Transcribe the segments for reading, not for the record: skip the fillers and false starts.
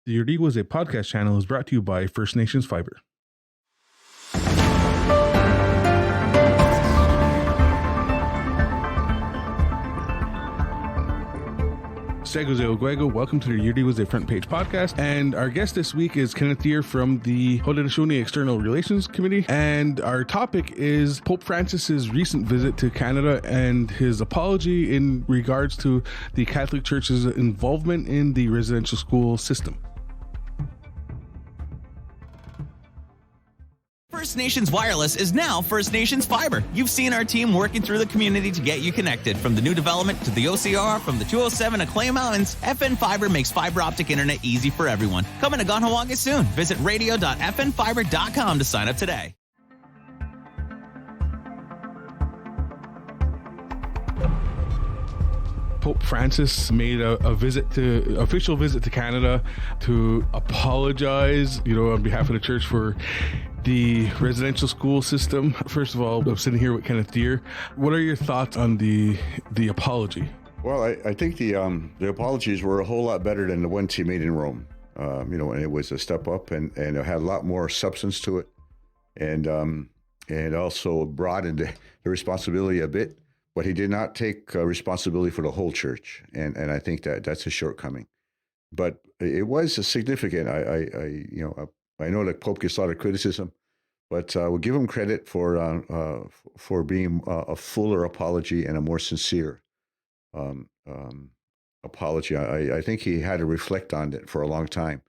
The IorÍ was a podcast channel is brought to you by First Nations Fiber. Welcome to the IorÍ was a Front Page podcast. And our guest this week is Kenneth Deer from the Haudenosaunee External Relations Committee. And our topic is Pope Francis's recent visit to Canada and his apology in regards to the Catholic Church's involvement in the residential school system. First Nations Wireless is now First Nations Fiber. You've seen our team working through the community to get you connected. From the new development to the OCR, from the 207 to Clay Mountains, FN Fiber makes fiber optic internet easy for everyone. Coming to Ganhawaga soon. Visit radio.fnfiber.com to sign up today. Pope Francis made a official visit to Canada to apologize, on behalf of the church for the residential school system. First of all, I'm sitting here with Kenneth Deer. What are your thoughts on the apology? Well, I think the apologies were a whole lot better than the ones he made in Rome. And it was a step up, and it had a lot more substance to it, and also broadened the responsibility a bit. But he did not take responsibility for the whole church, and I think that's a shortcoming. But it was significant. I know that Pope gets a lot of criticism, but we'll give him credit for being a fuller apology and a more sincere apology. I think he had to reflect on it for a long time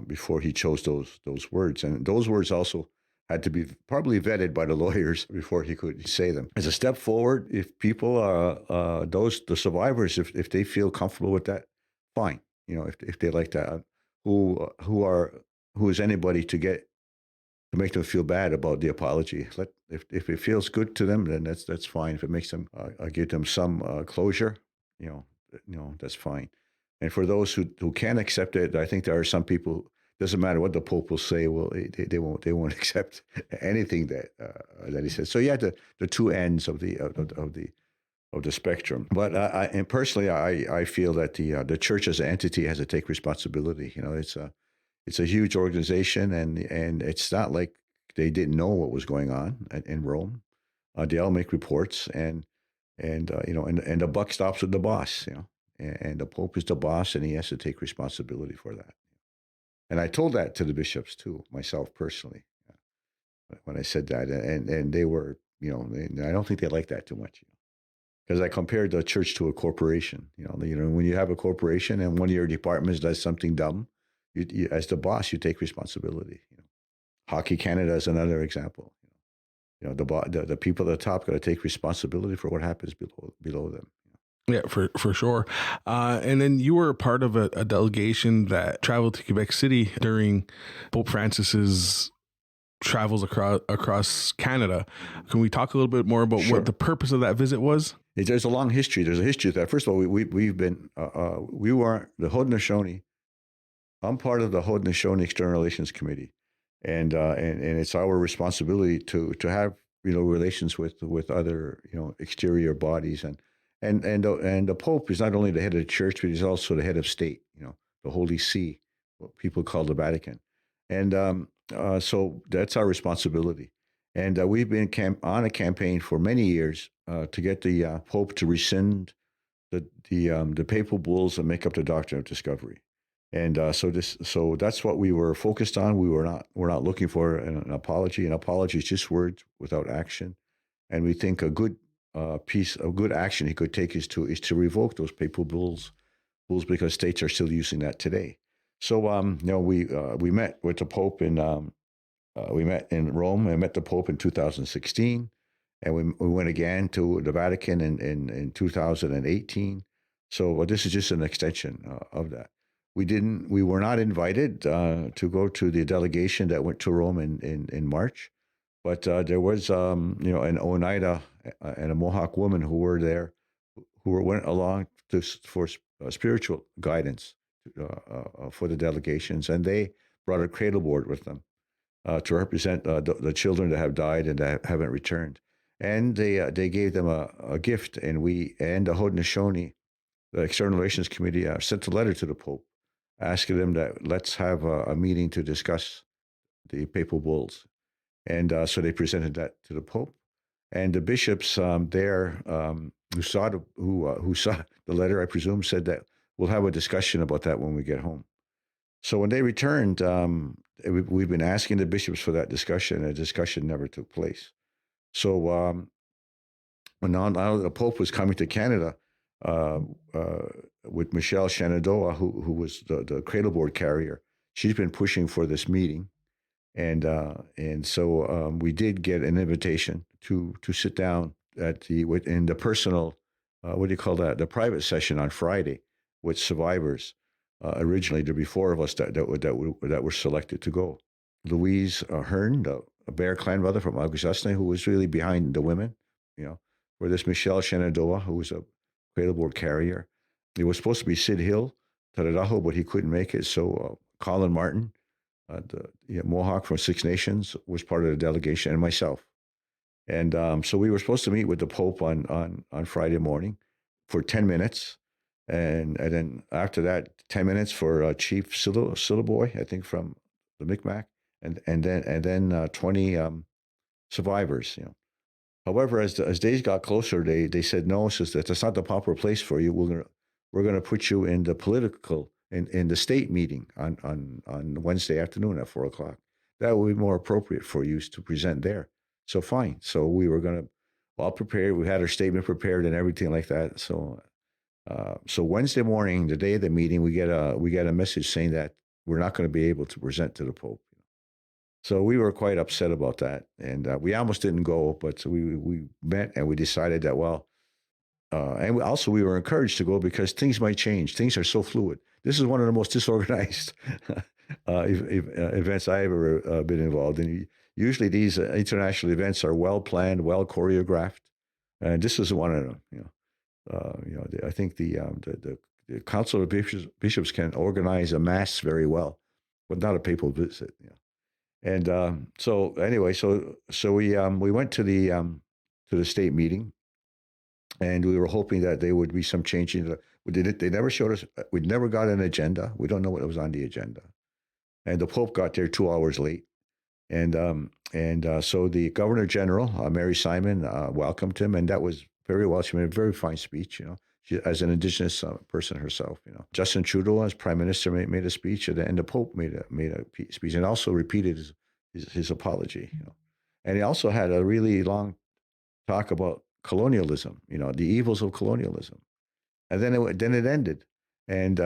before he chose those words, and those words also had to be probably vetted by the lawyers before he could say them. As a step forward, if people, the survivors, if they feel comfortable with that, fine. If they like that, who is anybody to make them feel bad about the apology? If it feels good to them, then that's fine. If it makes them give them some closure, that's fine. And for those who can accept it, I think there are some people. Doesn't matter what the Pope will say. Well, they won't accept anything that he says. So you had the two ends of the spectrum. But and personally, I feel that the church as an entity has to take responsibility. It's a huge organization, and it's not like they didn't know what was going on in Rome. They all make reports, and the buck stops with the boss. And the Pope is the boss, and he has to take responsibility for that. And I told that to the bishops too, myself personally, when I said that, and they were, I don't think they liked that too much, because I compared the church to a corporation. When you have a corporation and one of your departments does something dumb, you as the boss, you take responsibility. Hockey Canada is another example. The people at the top got to take responsibility for what happens below them. Yeah, for sure. And then you were a part of a delegation that traveled to Quebec City during Pope Francis's travels across Canada. Can we talk a little bit more about what the purpose of that visit was? There's a long history. There's a history of that. First of all, we were the Haudenosaunee. I'm part of the Haudenosaunee External Relations Committee, and it's our responsibility to have relations with other exterior bodies and the Pope is not only the head of the church, but he's also the head of state, the Holy See, what people call the Vatican. And so that's our responsibility. And we've been on a campaign for many years to get the Pope to rescind the Papal Bulls and make up the Doctrine of Discovery. And so that's what we were focused on. We're not looking for an apology. An apology is just words without action. And we think a good piece of good action he could take is to revoke those Papal Bulls because states are still using that today. So we met with the Pope we met in Rome. I met the Pope in 2016, and we went again to the Vatican in 2018. So this is just an extension of that. We were not invited to go to the delegation that went to Rome in March. But there was, an Oneida and a Mohawk woman who were there, who went along for spiritual guidance for the delegations, and they brought a cradle board with them to represent the children that have died and that haven't returned. And they gave them a gift, and the Haudenosaunee, the External Relations Committee, sent a letter to the Pope asking them that let's have a meeting to discuss the Papal Bulls. And so they presented that to the Pope. And the bishops there who saw the letter, I presume, said that we'll have a discussion about that when we get home. So when they returned, we've been asking the bishops for that discussion, and the discussion never took place. So when now the Pope was coming to Canada with Michelle Shenandoah, who was the cradleboard carrier, she's been pushing for this meeting. And so we did get an invitation to sit down in the personal, what do you call that? The private session on Friday with survivors. Originally, there were 4 of us that were selected to go. Louise Hearn, a Bear clan mother from Haudenosaunee, who was really behind the women, for this Michelle Shenandoah, who was a cradleboard carrier. It was supposed to be Sid Hill, Taradaho, but he couldn't make it. So Colin Martin, the Mohawk from Six Nations, was part of the delegation, and myself. And so we were supposed to meet with the Pope on Friday morning for 10 minutes. And then after that, 10 minutes for Chief Sillaboy, I think, from the Micmac, and then 20 survivors. However, as days got closer, they said no, that's not the proper place for you. We're gonna put you in the political in the state meeting on Wednesday afternoon at 4:00. That would be more appropriate for you to present there. So fine. So we were gonna all prepared. We had our statement prepared and everything like that. So Wednesday morning, the day of the meeting, we get a message saying that we're not going to be able to present to the Pope. So we were quite upset about that, and we almost didn't go, but we met and we decided that and we were encouraged to go because things might change. Things are so fluid. This is one of the most disorganized events I've ever been involved in. Usually, these international events are well planned, well choreographed, and this is one of them. I think the Council of Bishops can organize a mass very well, but not a papal visit. And so anyway, so we went to the state meeting, and we were hoping that there would be some change. They never showed us. We never got an agenda. We don't know what was on the agenda. And the Pope got there 2 hours late, and so the Governor General, Mary Simon, welcomed him, and that was very well. She made a very fine speech, she, as an Indigenous person herself. Justin Trudeau, as Prime Minister, made a speech, and the Pope made a speech, and also repeated his apology. And he also had a really long talk about colonialism, the evils of colonialism, and then it ended, and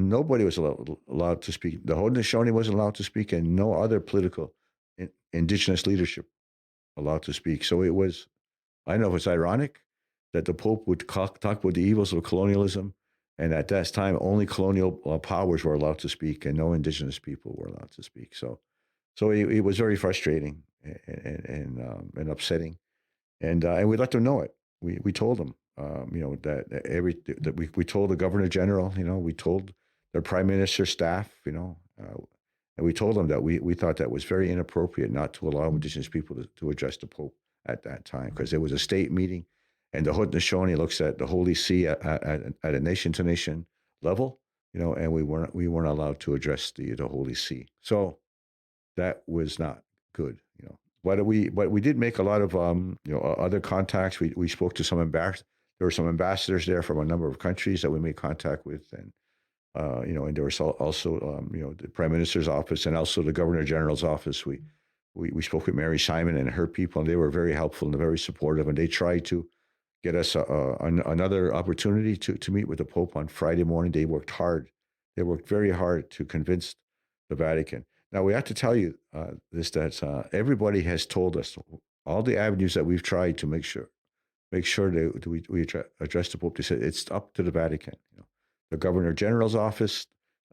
nobody was allowed to speak. The Haudenosaunee wasn't allowed to speak, and no other political Indigenous leadership allowed to speak. So it was. I know it's ironic that the Pope would talk about the evils of colonialism, and at that time, only colonial powers were allowed to speak, and no Indigenous people were allowed to speak. So it was very frustrating and upsetting, and we let them know it. We told them, that we told the Governor General, we told the Prime Minister staff, and we told them that we thought that was very inappropriate not to allow Indigenous people to address the Pope at that time, because there was a state meeting, and the Haudenosaunee looks at the Holy See at a nation-to-nation level, and we weren't allowed to address the Holy See. So that was not good, But we did make a lot of other contacts. We spoke to some ambassadors. There were some ambassadors there from a number of countries that we made contact with, and and there was also the Prime Minister's office and also the Governor General's office. We spoke with Mary Simon and her people, and they were very helpful and very supportive. And they tried to get us another opportunity to meet with the Pope on Friday morning. They worked hard. They worked very hard to convince the Vatican. Now, we have to tell you that everybody has told us all the avenues that we've tried to make sure that we address the Pope. They said it's up to the Vatican. The Governor General's office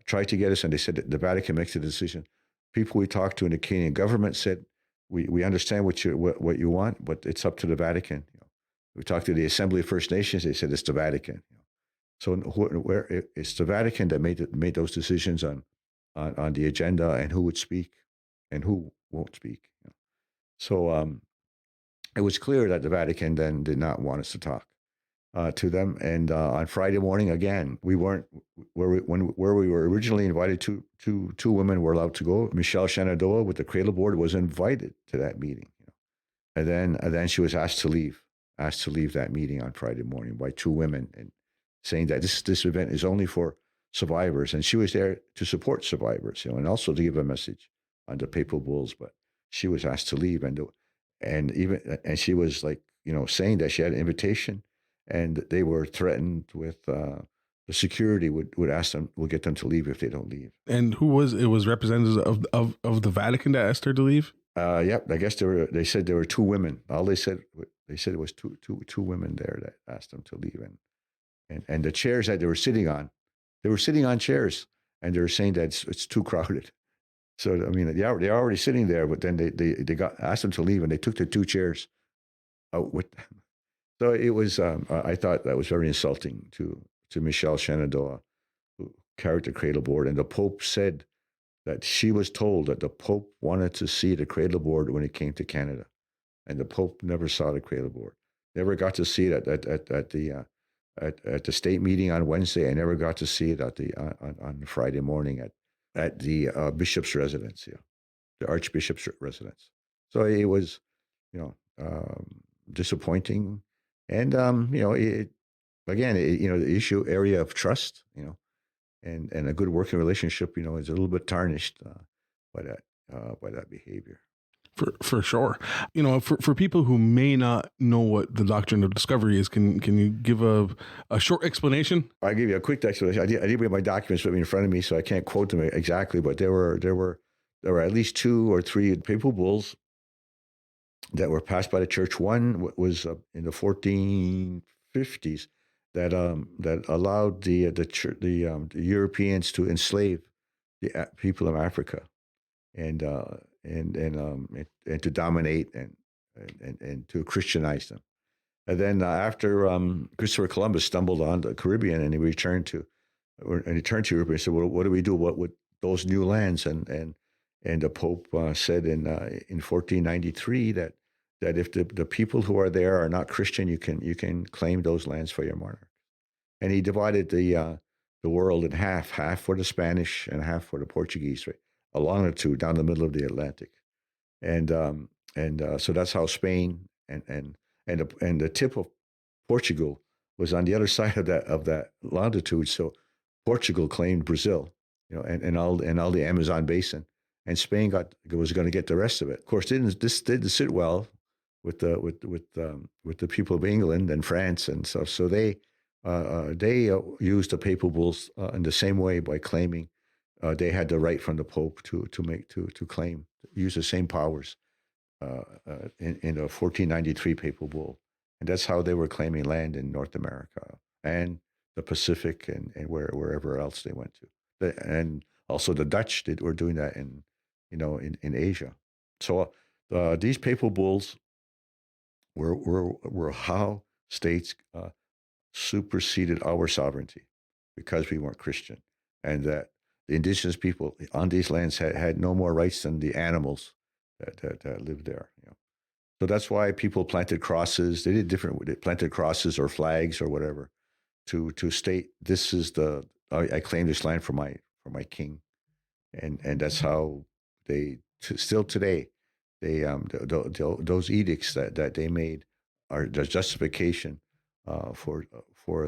tried to get us, and they said that the Vatican makes the decision. People we talked to in the Kenyan government said, we understand what you want, but it's up to the Vatican. We talked to the Assembly of First Nations. They said it's the Vatican. So where it's the Vatican that made those decisions on the agenda and who would speak and who won't speak. So it was clear that the Vatican then did not want us to talk. to them. And on Friday morning, again, we weren't where we were originally invited to. Two women were allowed to go. Michelle Shenandoah with the Cradle Board was invited to that meeting, and then she was asked to leave that meeting on Friday morning by two women, and saying that this event is only for survivors, and she was there to support survivors, and also to give a message on the Papal Bulls. But she was asked to leave, and she was like, saying that she had an invitation, and they were threatened with the security would get them to leave if they don't leave. And who was it? Was representatives of the Vatican that asked her to leave? Yep. I guess they said there were two women. All they said it was two women there that asked them to leave, and the chairs that they were sitting on chairs, and they were saying that it's too crowded. So I mean, they're already sitting there, but then they got asked them to leave, and they took the two chairs out with them. So it was. I thought that was very insulting to Michelle Shenandoah, who carried the Cradle Board, and the Pope said that she was told that the Pope wanted to see the Cradle Board when it came to Canada, and the Pope never saw the Cradle Board. Never got to see it at the state meeting on Wednesday. I never got to see it on Friday morning at the bishop's residence, the Archbishop's residence. So it was, disappointing, and the area of trust, and a good working relationship, is a little bit tarnished by that behavior. For sure. For people who may not know what the doctrine of discovery is, can you give a short explanation? I'll give you a quick explanation. I did bring my documents with me in front of me, so I can't quote them exactly, but there were at least 2 or 3 papal bulls that were passed by the church. One was in the 1450s that allowed the Europeans to enslave the people of Africa, and to dominate and to Christianize them. And then after Christopher Columbus stumbled on the Caribbean, and he returned to Europe, and said, "Well, what do we do? What with those new lands?" And the Pope said in 1493 that if the people who are there are not Christian, you can claim those lands for your monarch. And he divided the world in half for the Spanish and half for the Portuguese, right, along the two, down the middle of the Atlantic. And so that's how Spain and the tip of Portugal was on the other side of that longitude. So Portugal claimed Brazil, and all the Amazon basin, and Spain was going to get the rest of it. Of course, this didn't sit well with the people of England and France and stuff. So they used the papal bulls in the same way, by claiming they had the right from the Pope to use the same powers in the 1493 papal bull, and that's how they were claiming land in North America and the Pacific and wherever else they went to, and also the Dutch were doing that in Asia. So these papal bulls were how states superseded our sovereignty because we weren't Christian, and that the indigenous people on these lands had no more rights than the animals that lived there. So that's why people planted crosses. They did different. They planted crosses or flags or whatever to state, this is I claim this land for my king, and that's how they still today those edicts that they made are the justification for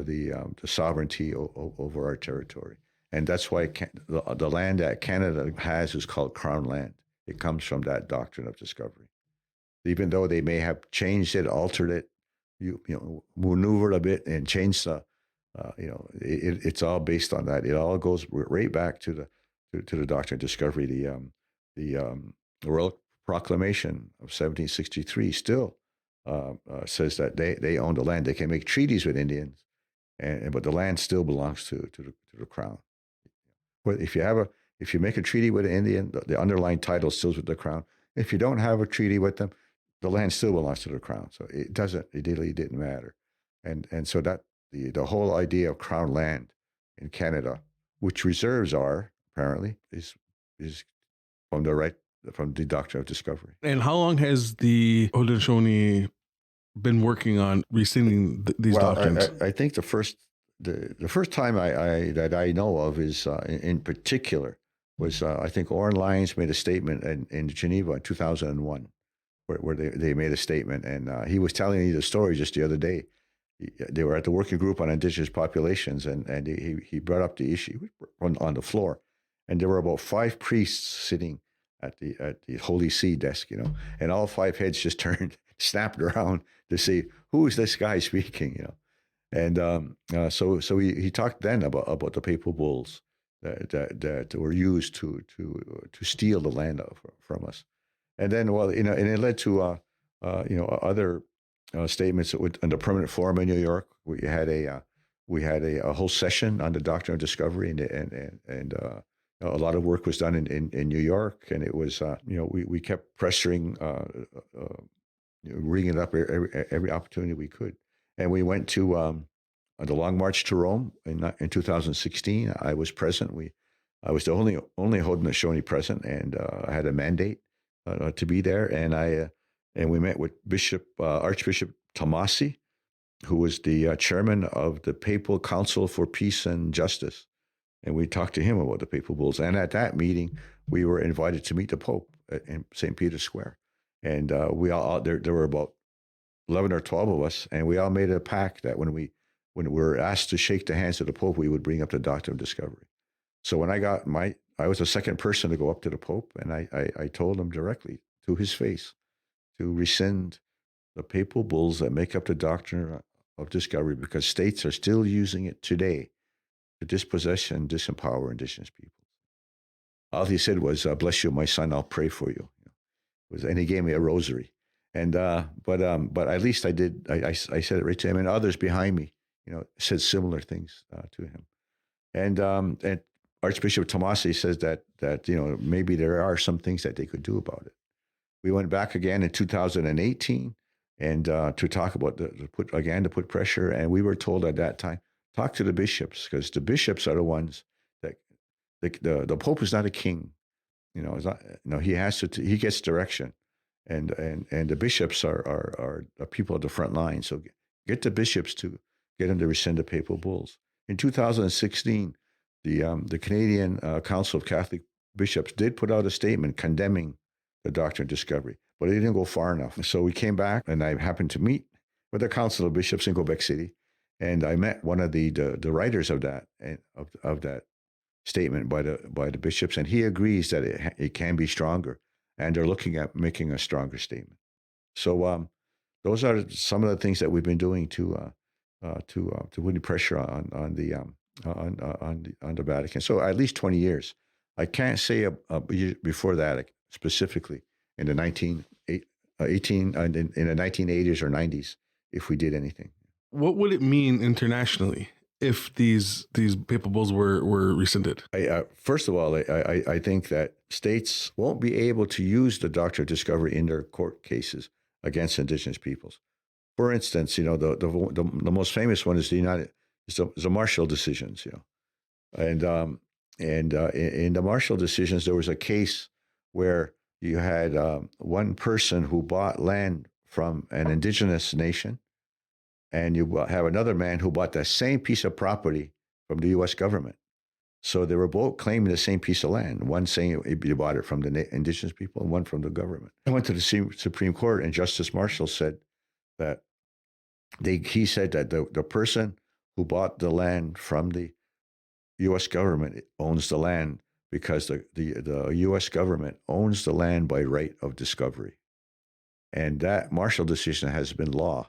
the sovereignty over our territory. And that's why the land that Canada has is called Crown Land. It comes from that doctrine of discovery. Even though they may have changed it, altered it, maneuvered a bit and changed it's all based on that. It all goes right back to the doctrine of discovery. The Royal Proclamation of 1763 still says that they own the land. They can make treaties with Indians, but the land still belongs to the Crown. But if you make a treaty with an Indian, the underlying title still is with the Crown. If you don't have a treaty with them, the land still belongs to the Crown. So it really didn't matter. And so that the whole idea of Crown land in Canada, which reserves are apparently, is from the doctrine of discovery. And how long has the Haudenosaunee been working on rescinding these doctrines? I think the first time that I know of is in particular was I think Oren Lyons made a statement in Geneva in 2001, where they made a statement, and he was telling me the story just the other day. They were at the working group on indigenous populations, and he brought up the issue on the floor, and there were about 5 priests sitting at the Holy See desk, and all 5 heads just turned, snapped around to see who is this guy speaking, and so he talked then about the Papal Bulls that were used to steal the land from us, and then and it led to other statements in the Permanent Forum in New York. We had a whole session on the doctrine of discovery, and a lot of work was done in New York, and it was we kept pressuring, ringing it up every opportunity we could, and we went to the Long March to Rome in 2016. I was present. I was the only Haudenosaunee present, and I had a mandate to be there, and we met with Archbishop Tomasi, who was the chairman of the Papal Council for Peace and Justice. And we talked to him about the Papal Bulls. And at that meeting, we were invited to meet the Pope in St. Peter's Square. And we all there were about 11 or 12 of us, and we all made a pact that when we were asked to shake the hands of the Pope, we would bring up the doctrine of discovery. So when I was the second person to go up to the Pope, and I told him directly to his face to rescind the Papal Bulls that make up the doctrine of discovery, because states are still using it today to dispossess and disempower indigenous people. All he said was, "Bless you, my son. I'll pray for you." And he gave me a rosary. And but at least I did. I said it right to him, and others behind me, said similar things to him. And Archbishop Tomasi says that maybe there are some things that they could do about it. We went back again in 2018 and to talk about to put pressure, and we were told at that time, talk to the bishops, because the bishops are the ones that the Pope is not a king, it's not, he gets direction, and the bishops are people at the front line. So get the bishops to get them to rescind the Papal Bulls. In 2016, the Canadian Council of Catholic Bishops did put out a statement condemning the doctrine of discovery, but it didn't go far enough. So we came back, and I happened to meet with the Council of Bishops in Quebec City, and I met one of the writers of that statement by the bishops, and he agrees that it can be stronger, and they're looking at making a stronger statement. So those are some of the things that we've been doing to put pressure on the Vatican. So at least 20 years. I can't say before that specifically in the 1980s or 90s if we did anything. What would it mean internationally if these Papal Bulls were rescinded? First of all, I think that states won't be able to use the doctrine of discovery in their court cases against indigenous peoples. For instance, the most famous one is the Marshall decisions. And in the Marshall decisions, there was a case where you had one person who bought land from an indigenous nation, and you have another man who bought the same piece of property from the U.S. government. So they were both claiming the same piece of land. One saying you bought it from the indigenous people, and one from the government. I went to the Supreme Court, and Justice Marshall said that he said that the person who bought the land from the U.S. government owns the land because the U.S. government owns the land by right of discovery. And that Marshall decision has been law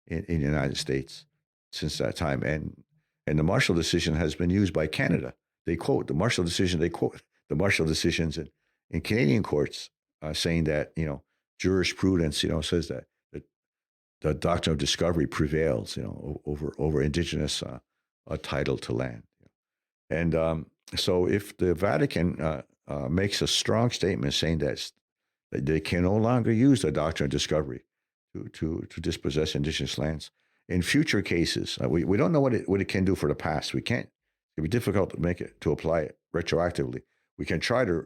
in the United States since that time. And the Marshall decision has been used by Canada. They quote the Marshall decision, decisions in Canadian courts saying that, jurisprudence, says that the doctrine of discovery prevails, over indigenous title to land. And so if the Vatican makes a strong statement saying that they can no longer use the doctrine of discovery to dispossess indigenous lands, in future cases, we don't know what it can do for the past. It'd be difficult to apply it retroactively. We can try to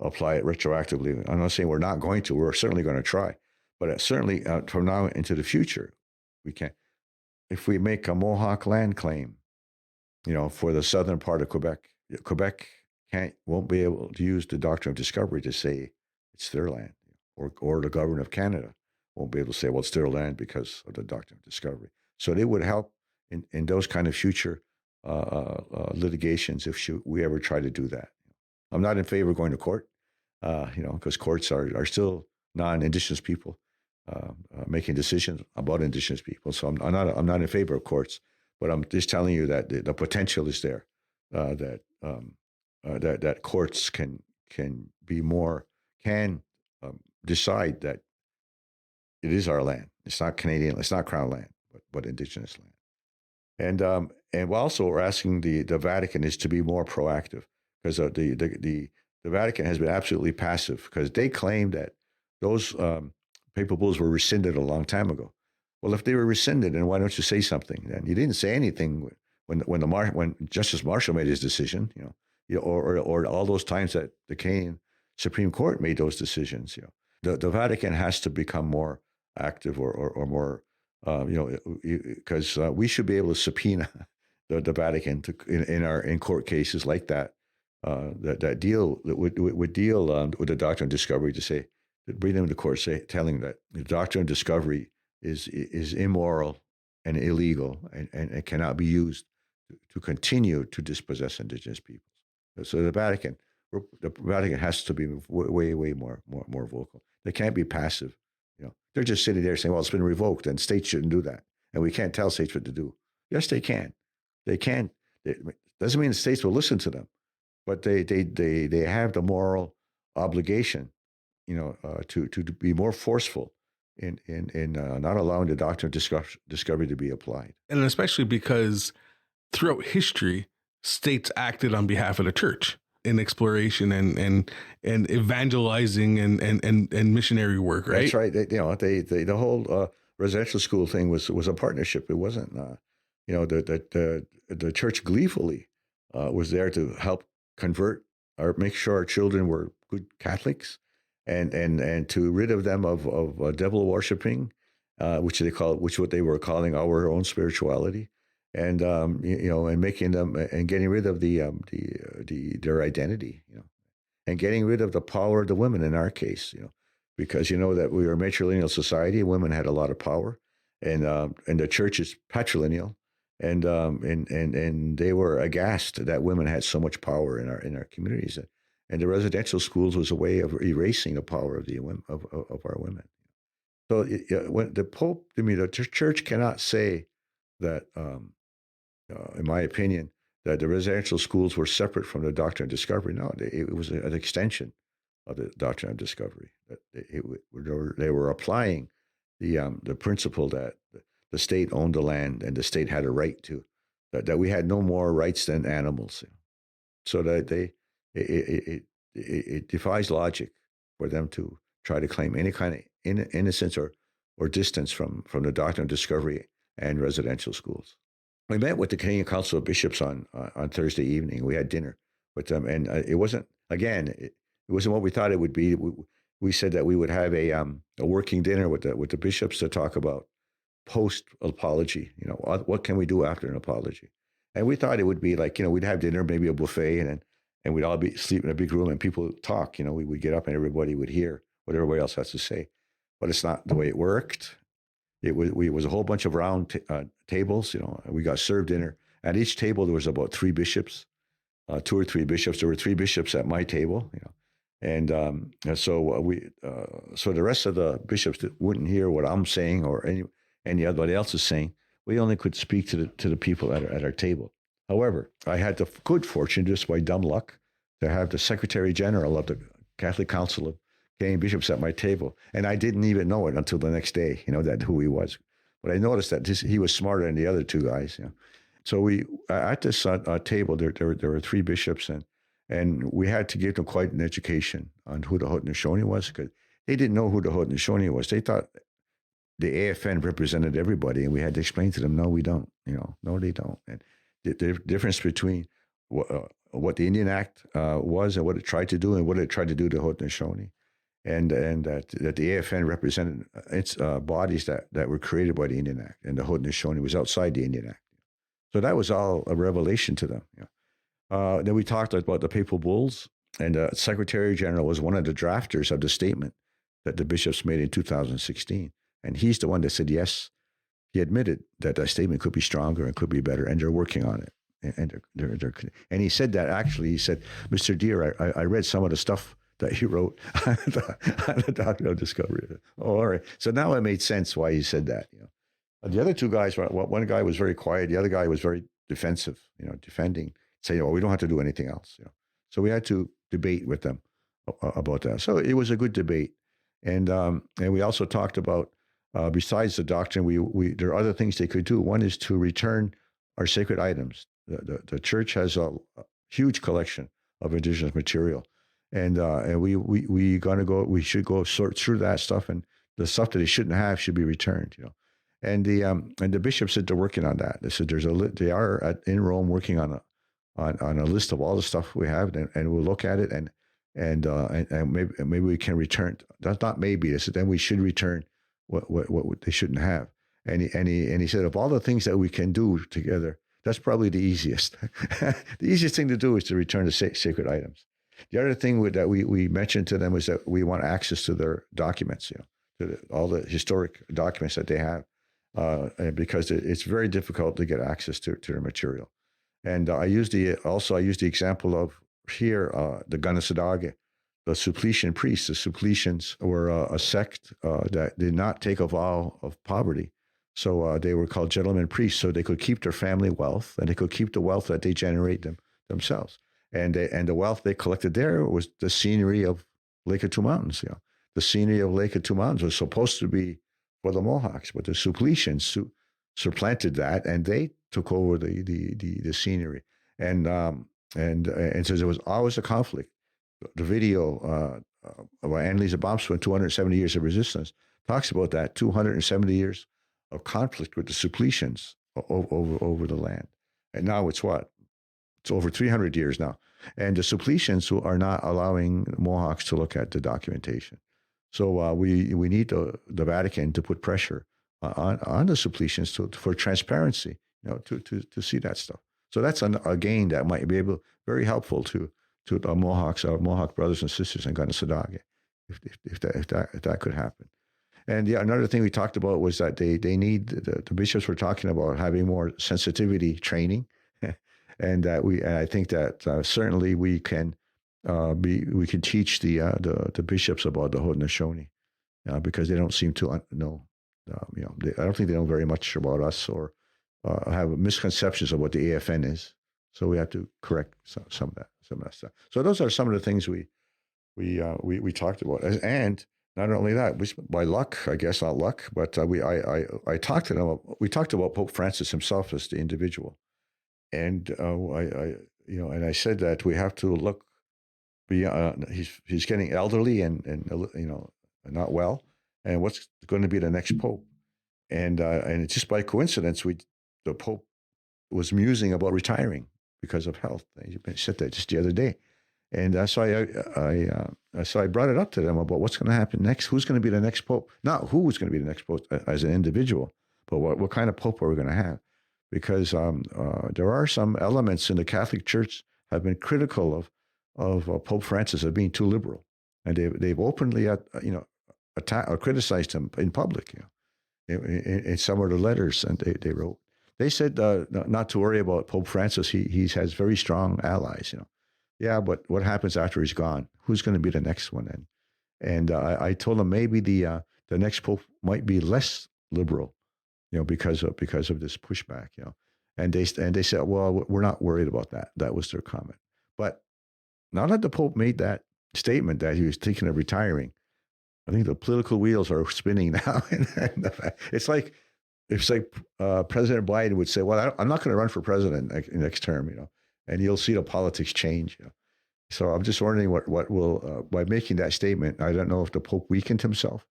apply it retroactively. I'm not saying we're not going to. We're certainly going to try. But certainly from now into the future, we can't. If we make a Mohawk land claim, for the southern part of Quebec won't be able to use the doctrine of discovery to say it's their land, or the government of Canada won't be able to say, well, it's their land because of the doctrine of discovery. So it would help in those kind of future litigations if we ever try to do that. I'm not in favor of going to court, because courts are still non-Indigenous people making decisions about Indigenous people. So I'm not in favor of courts, but I'm just telling you that the potential is there, that courts can decide that it is our land. It's not Canadian. It's not Crown land, but Indigenous land. And also we're asking the Vatican is to be more proactive, because the Vatican has been absolutely passive, because they claim that those Papal Bulls were rescinded a long time ago. Well, if they were rescinded, then why don't you say something? Then you didn't say anything when Justice Marshall made his decision, or all those times that the Canadian Supreme Court made those decisions. The Vatican has to become more active or more, because we should be able to subpoena the Vatican in court cases like that that would deal with the doctrine of discovery, to bring them to court, telling that the doctrine of discovery is immoral and illegal and it cannot be used to continue to dispossess Indigenous peoples. So the Vatican has to be way more vocal. They can't be passive. They're just sitting there saying, well, it's been revoked and states shouldn't do that. And we can't tell states what to do. Yes, they can. They can. It doesn't mean the states will listen to them, but they have the moral obligation, to be more forceful in not allowing the doctrine of discovery to be applied. And especially because throughout history, states acted on behalf of the church in exploration and evangelizing and missionary work, right? That's right. The whole residential school thing was a partnership. It wasn't, the church gleefully was there to help convert or make sure our children were good Catholics, and to rid of them of devil worshiping, which what they were calling our own spirituality, and and making them and getting rid of their identity, and getting rid of the power of the women in our case, because that we were a matrilineal society, women had a lot of power, and the church is patrilineal, and they were aghast that women had so much power in our communities. And the residential schools was a way of erasing the power of of our women. So when the Pope, the church cannot say that, in my opinion, that the residential schools were separate from the doctrine of discovery. No, it was an extension of the doctrine of discovery. That they were applying the principle that the state owned the land and the state had a right to, that we had no more rights than animals. So that it defies logic for them to try to claim any kind of innocence or distance from the doctrine of discovery and residential schools. We met with the Canadian Council of Bishops on Thursday evening. We had dinner with them, and it wasn't what we thought it would be. We said that we would have a working dinner with the bishops to talk about post apology. What can we do after an apology? And we thought it would be like, we'd have dinner, maybe a buffet, and we'd all be sleep in a big room and people talk. We would get up and everybody would hear what everybody else has to say. But it's not the way it worked. It was a whole bunch of round tables. We got served dinner. At each table there was about 3 bishops, 2 or 3 bishops. There were 3 bishops at my table. And so the rest of the bishops that wouldn't hear what I'm saying or anybody else is saying. We only could speak to the people at our table. However, I had the good fortune, just by dumb luck, to have the Secretary General of the Catholic Council of Canadian Bishops at my table, and I didn't even know it until the next day. That who he was, but I noticed that he was smarter than the other 2 guys. So we at this table there were 3 bishops, and we had to give them quite an education on who the Haudenosaunee was, because they didn't know who the Haudenosaunee was. They thought the AFN represented everybody, and we had to explain to them, no, we don't. No, they don't. And the difference between what the Indian Act was and what it tried to do and what it tried to do to Haudenosaunee. and that the AFN represented its bodies that were created by the Indian Act, and the Haudenosaunee was outside the Indian Act. So that was all a revelation to them. Then we talked about the Papal Bulls, and the Secretary General was one of the drafters of the statement that the bishops made in 2016. And he's the one that said, yes, he admitted that that statement could be stronger and could be better, and they're working on it. And he said that, actually, he said, Mr. Deer, I read some of the stuff that he wrote on the Doctrine of Discovery. Oh, all right. So now it made sense why he said that. The other two guys, one guy was very quiet. The other guy was very defensive, defending, saying, well, we don't have to do anything else. So we had to debate with them about that. So it was a good debate. And we also talked about, besides the doctrine, there are other things they could do. One is to return our sacred items. The church has a huge collection of indigenous material. And we should go sort through that stuff, and the stuff that they shouldn't have should be returned, And the bishops said they're working on that. They said they are in Rome working on a list of all the stuff we have, and we'll look at it, and maybe we can return. That's not maybe. They said then we should return what they shouldn't have. And he said, of all the things that we can do together, that's probably the easiest. The easiest thing to do is to return the sacred items. The other thing that we mentioned to them was that we want access to their documents, to all the historic documents that they have, because it's very difficult to get access to their material. And I used the example of here, the Haudenosaunee, the Sulpician priests. The Sulpicians were a sect that did not take a vow of poverty. So they were called gentlemen priests, so they could keep their family wealth, and they could keep the wealth that they generate themselves. And the wealth they collected there was the scenery of Lake of Two Mountains. The scenery of Lake of Two Mountains was supposed to be for the Mohawks, but the Sulpicians supplanted that, and they took over the scenery. And so there was always a conflict. The video by Annalisa Bombswin, 270 Years of Resistance, talks about that, 270 years of conflict with the Sulpicians over the land. And now it's what? It's over 300 years now. And the Sulpicians who are not allowing Mohawks to look at the documentation. So we need the Vatican to put pressure on the Sulpicians for transparency, to see that stuff. So that's a gain that might be very helpful to the Mohawks, our Mohawk brothers and sisters in Haudenosaunee, if that could happen. And another thing we talked about was that they need, the bishops were talking about having more sensitivity training, and I think that certainly we can teach the bishops about the Haudenosaunee, because they don't seem to know. I don't think they know very much about us, or have misconceptions of what the AFN is. So we have to correct some of that stuff. So those are some of the things we talked about. And not only that, by luck, I guess not luck, but I talked to them. We talked about Pope Francis himself as the individual, and I said that we have to look beyond. He's getting elderly and not well, and what's going to be the next pope? And just by coincidence, the Pope was musing about retiring because of health. He said that just the other day. And so I brought it up to them about what's going to happen next. Who's going to be the next pope? Not who's going to be the next pope as an individual, but what kind of pope are we going to have? Because there are some elements in the Catholic Church have been critical of Pope Francis of being too liberal, and they've openly attacked or criticized him in public. In some of the letters and they wrote, they said not to worry about Pope Francis. He has very strong allies. Yeah, but what happens after he's gone? Who's going to be the next one? And I told them maybe the next pope might be less liberal, because of this pushback, And they said, well, we're not worried about that. That was their comment. But now that the Pope made that statement that he was thinking of retiring, I think the political wheels are spinning now. It's like President Biden would say, well, I'm not going to run for president next term, and you'll see the politics change. So I'm just wondering what will, by making that statement, I don't know if the Pope weakened himself,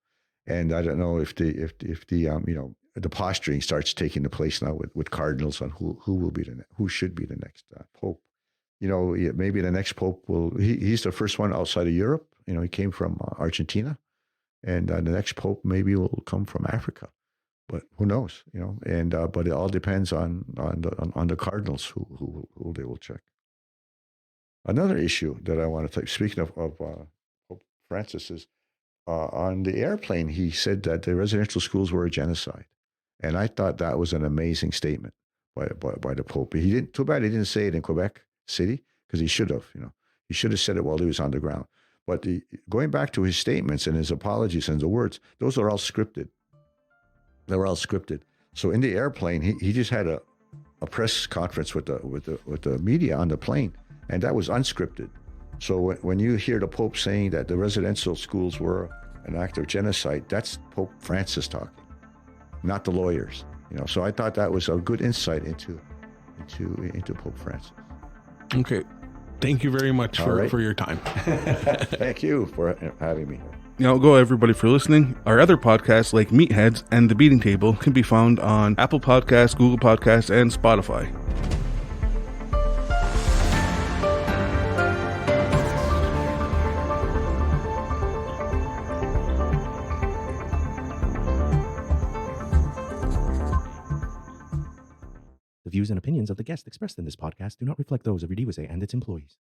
and I don't know if the posturing starts taking the place now with cardinals on who should be the next Pope. Maybe the next Pope he's the first one outside of Europe He came from Argentina, and the next pope maybe will come from Africa, but who knows? And but it all depends on the cardinals who they will check. Another issue that I want to take, speaking of Pope Francis, is on the airplane. He said that the residential schools were a genocide, and I thought that was an amazing statement by the Pope. He didn't. Too bad he didn't say it in Quebec City, because he should have. He should have said it while he was on the ground. But going back to his statements and his apologies and the words, those are all scripted. They were all scripted. So in the airplane, he just had a press conference with the media on the plane, and that was unscripted. So when you hear the Pope saying that the residential schools were an act of genocide, that's Pope Francis talking, not the lawyers. So I thought that was a good insight into Pope Francis. Okay. Thank you very much for your time. Thank you for having me. Go everybody for listening. Our other podcasts like Meatheads and The Beating Table can be found on Apple Podcasts, Google Podcasts, and Spotify. The views and opinions of the guests expressed in this podcast do not reflect those of IorÍ and its employees.